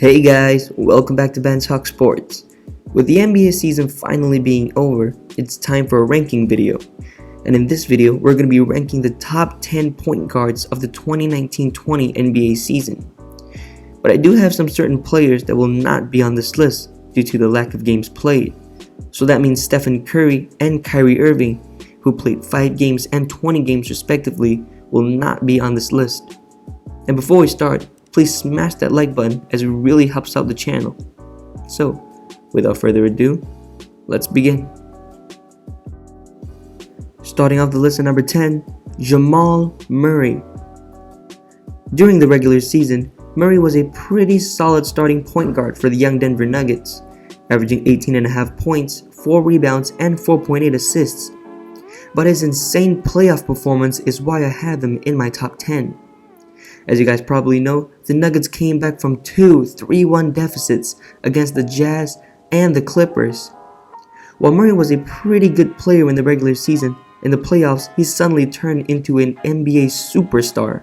Hey guys, welcome back to Ben Talk Sports. With the NBA season finally being over, it's time for a ranking video. And in this video, we're going to be ranking the top 10 point guards of the 2019-20 NBA season. But I do have some certain players that will not be on this list due to the lack of games played. So that means Stephen Curry and Kyrie Irving, who played 5 games and 20 games respectively, will not be on this list. And before we start, please smash that like button as it really helps out the channel. So, without further ado, let's begin. Starting off the list at number 10, Jamal Murray. During the regular season, Murray was a pretty solid starting point guard for the young Denver Nuggets, averaging 18.5 points, 4 rebounds, and 4.8 assists. But his insane playoff performance is why I have him in my top 10. As you guys probably know, the Nuggets came back from 2 3-1 deficits against the Jazz and the Clippers. While Murray was a pretty good player in the regular season, in the playoffs he suddenly turned into an NBA superstar,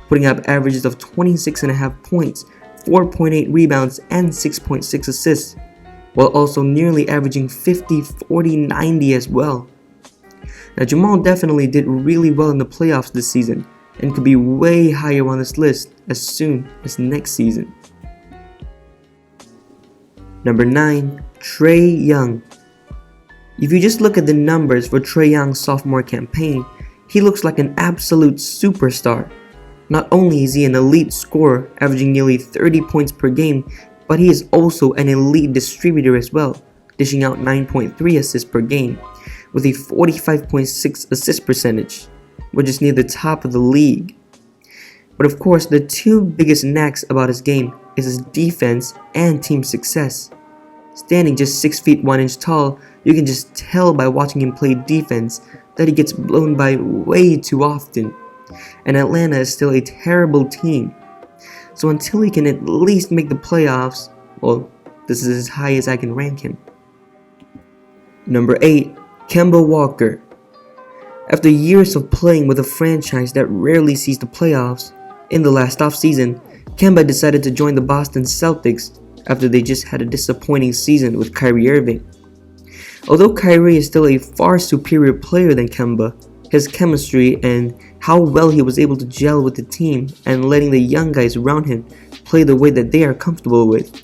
putting up averages of 26.5 points, 4.8 rebounds, and 6.6 assists, while also nearly averaging 50, 40, 90 as well. Now Jamal definitely did really well in the playoffs this season, and could be way higher on this list as soon as next season. Number 9, Trae Young. If you just look at the numbers for Trae Young's sophomore campaign, he looks like an absolute superstar. Not only is he an elite scorer, averaging nearly 30 points per game, but he is also an elite distributor as well, dishing out 9.3 assists per game, with a 45.6 assist percentage, which is near the top of the league. But of course, the two biggest knacks about his game is his defense and team success. Standing just 6 feet 1 inch tall, you can just tell by watching him play defense that he gets blown by way too often. And Atlanta is still a terrible team. So until he can at least make the playoffs, well, this is as high as I can rank him. Number 8, Kemba Walker. After years of playing with a franchise that rarely sees the playoffs, in the last offseason, Kemba decided to join the Boston Celtics after they just had a disappointing season with Kyrie Irving. Although Kyrie is still a far superior player than Kemba, his chemistry and how well he was able to gel with the team and letting the young guys around him play the way that they are comfortable with,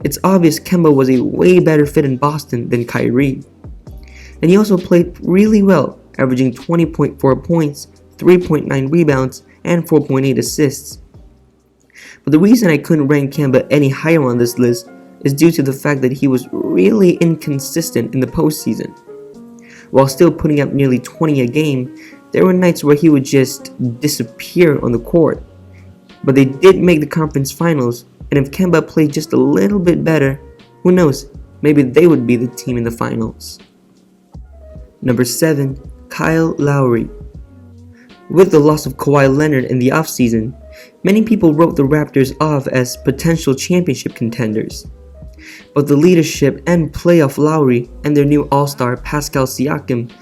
it's obvious Kemba was a way better fit in Boston than Kyrie. And he also played really well, averaging 20.4 points, 3.9 rebounds, and 4.8 assists. But the reason I couldn't rank Kemba any higher on this list is due to the fact that he was really inconsistent in the postseason. While still putting up nearly 20 a game, there were nights where he would just disappear on the court. But they did make the conference finals, and if Kemba played just a little bit better, who knows, maybe they would be the team in the finals. Number 7, Kyle Lowry. With the loss of Kawhi Leonard in the offseason, many people wrote the Raptors off as potential championship contenders. But the leadership and play of Lowry and their new all-star Pascal Siakam,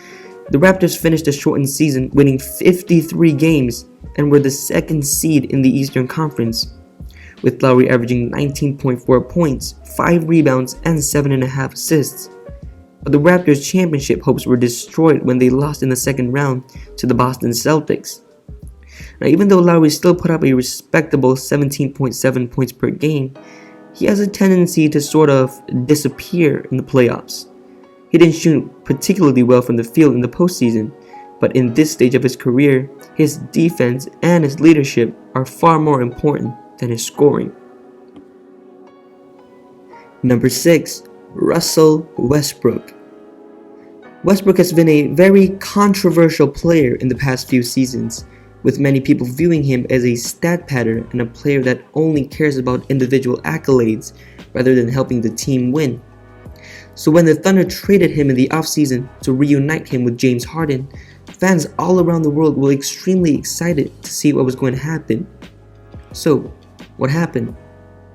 the Raptors finished the shortened season winning 53 games and were the second seed in the Eastern Conference, with Lowry averaging 19.4 points, 5 rebounds, and 7.5 assists. But the Raptors' championship hopes were destroyed when they lost in the second round to the Boston Celtics. Now, even though Lowry still put up a respectable 17.7 points per game, he has a tendency to sort of disappear in the playoffs. He didn't shoot particularly well from the field in the postseason, but in this stage of his career, his defense and his leadership are far more important than his scoring. Number 6, Russell Westbrook. Westbrook has been a very controversial player in the past few seasons, with many people viewing him as a stat padder and a player that only cares about individual accolades rather than helping the team win. So when the Thunder traded him in the offseason to reunite him with James Harden, fans all around the world were extremely excited to see what was going to happen. So, what happened?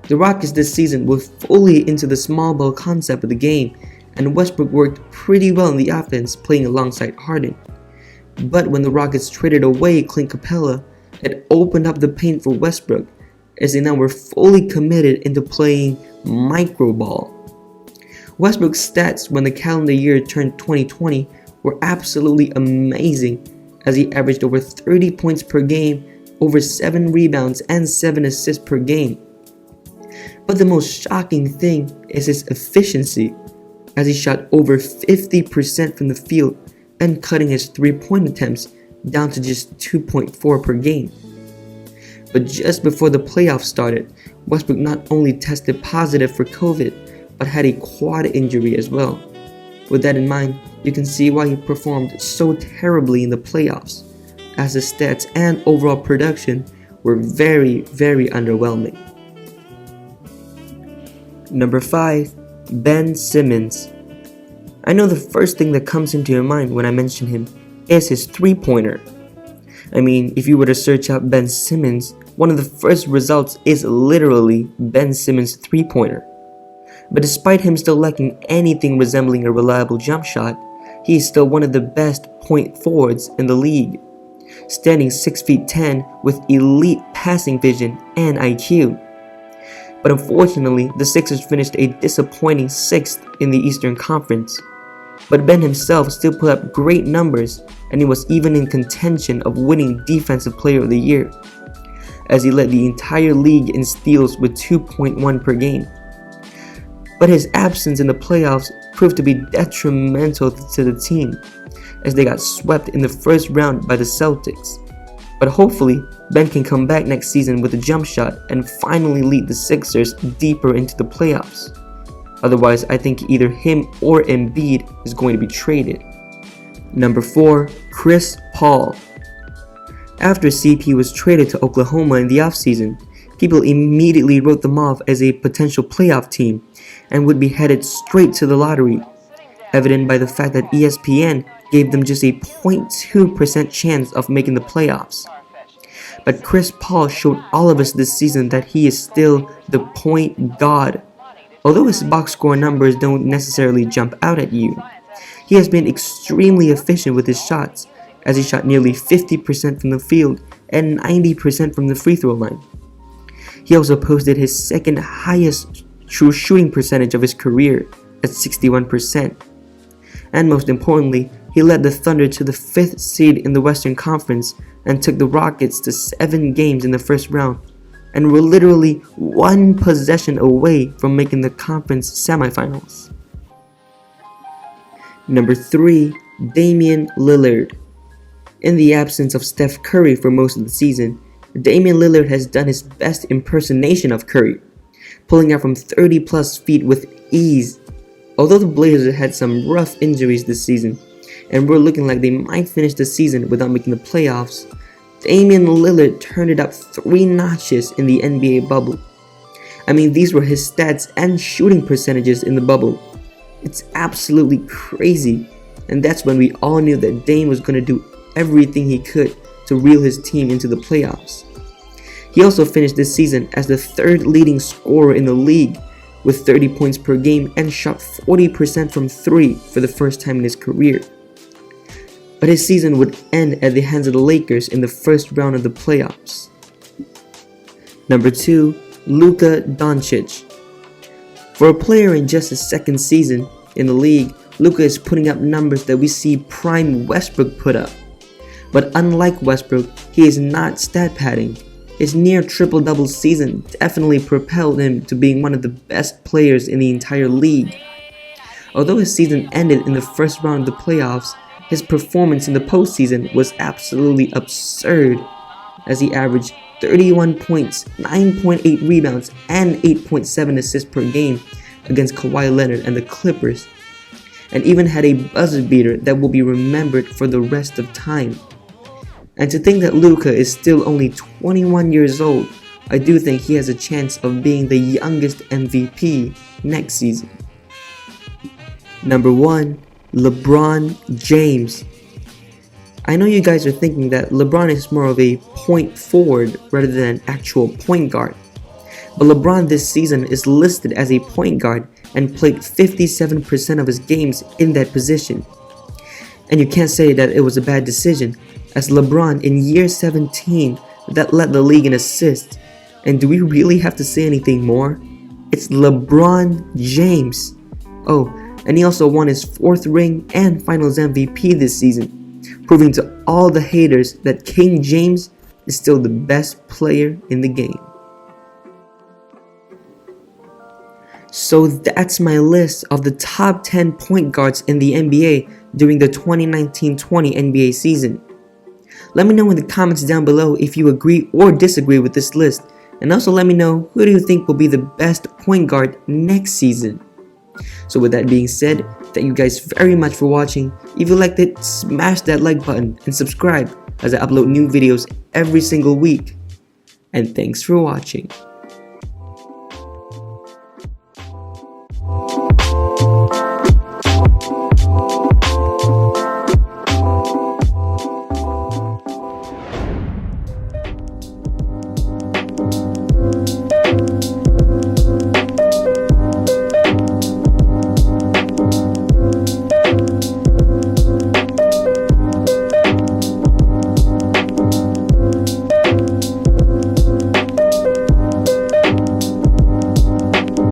The Rockets this season were fully into the small ball concept of the game, and Westbrook worked pretty well in the offense playing alongside Harden. But when the Rockets traded away Clint Capella, it opened up the paint for Westbrook, as they now were fully committed into playing micro ball. Westbrook's stats when the calendar year turned 2020 were absolutely amazing, as he averaged over 30 points per game, over 7 rebounds and 7 assists per game. But the most shocking thing is his efficiency, as he shot over 50% from the field and cutting his 3-point attempts down to just 2.4 per game. But just before the playoffs started, Westbrook not only tested positive for COVID, but had a quad injury as well. With that in mind, you can see why he performed so terribly in the playoffs, as his stats and overall production were very, very underwhelming. Number 5. Ben Simmons. I know the first thing that comes into your mind when I mention him is his three-pointer. I mean, if you were to search out Ben Simmons, one of the first results is literally Ben Simmons' three-pointer. But despite him still lacking anything resembling a reliable jump shot, he is still one of the best point forwards in the league, standing 6 feet 10 with elite passing vision and IQ. But unfortunately, the Sixers finished a disappointing 6th in the Eastern Conference. But Ben himself still put up great numbers, and he was even in contention of winning Defensive Player of the Year, as he led the entire league in steals with 2.1 per game. But his absence in the playoffs proved to be detrimental to the team, as they got swept in the first round by the Celtics. But hopefully, Ben can come back next season with a jump shot and finally lead the Sixers deeper into the playoffs. Otherwise, I think either him or Embiid is going to be traded. Number 4. Chris Paul. After CP was traded to Oklahoma in the offseason, people immediately wrote them off as a potential playoff team and would be headed straight to the lottery, evident by the fact that ESPN gave them just a 0.2% chance of making the playoffs. But Chris Paul showed all of us this season that he is still the point god. Although his box score numbers don't necessarily jump out at you, he has been extremely efficient with his shots, as he shot nearly 50% from the field and 90% from the free throw line. He also posted his second highest true shooting percentage of his career at 61%. And most importantly, he led the Thunder to the 5th seed in the Western Conference and took the Rockets to 7 games in the first round, and were literally 1 possession away from making the conference semifinals. Number 3. Damian Lillard. In the absence of Steph Curry for most of the season, Damian Lillard has done his best impersonation of Curry, pulling out from 30 plus feet with ease. Although the Blazers had some rough injuries this season, and were looking like they might finish the season without making the playoffs, Damian Lillard turned it up 3 notches in the NBA bubble. I mean, these were his stats and shooting percentages in the bubble. It's absolutely crazy, and that's when we all knew that Dame was going to do everything he could to reel his team into the playoffs. He also finished this season as the 3rd leading scorer in the league with 30 points per game and shot 40% from 3 for the first time in his career. But his season would end at the hands of the Lakers in the first round of the playoffs. Number 2. Luka Doncic. For a player in just his 2nd season in the league, Luka is putting up numbers that we see prime Westbrook put up. But unlike Westbrook, he is not stat padding. His near triple-double season definitely propelled him to being one of the best players in the entire league. Although his season ended in the first round of the playoffs, his performance in the postseason was absolutely absurd, as he averaged 31 points, 9.8 rebounds, and 8.7 assists per game against Kawhi Leonard and the Clippers, and even had a buzzer beater that will be remembered for the rest of time. And to think that Luka is still only 21 years old, I do think he has a chance of being the youngest MVP next season. Number 1. LeBron James. I know you guys are thinking that LeBron is more of a point forward rather than an actual point guard. But LeBron this season is listed as a point guard and played 57% of his games in that position. And you can't say that it was a bad decision, as LeBron in year 17 that led the league in assists, And do we really have to say anything more? It's LeBron James. Oh, and he also won his 4th ring and Finals MVP this season, proving to all the haters that King James is still the best player in the game. So that's my list of the top 10 point guards in the NBA during the 2019-20 NBA season. Let me know in the comments down below if you agree or disagree with this list, and also let me know who do you think will be the best point guard next season. So with that being said, thank you guys very much for watching. If you liked it, smash that like button and subscribe as I upload new videos every single week. And thanks for watching.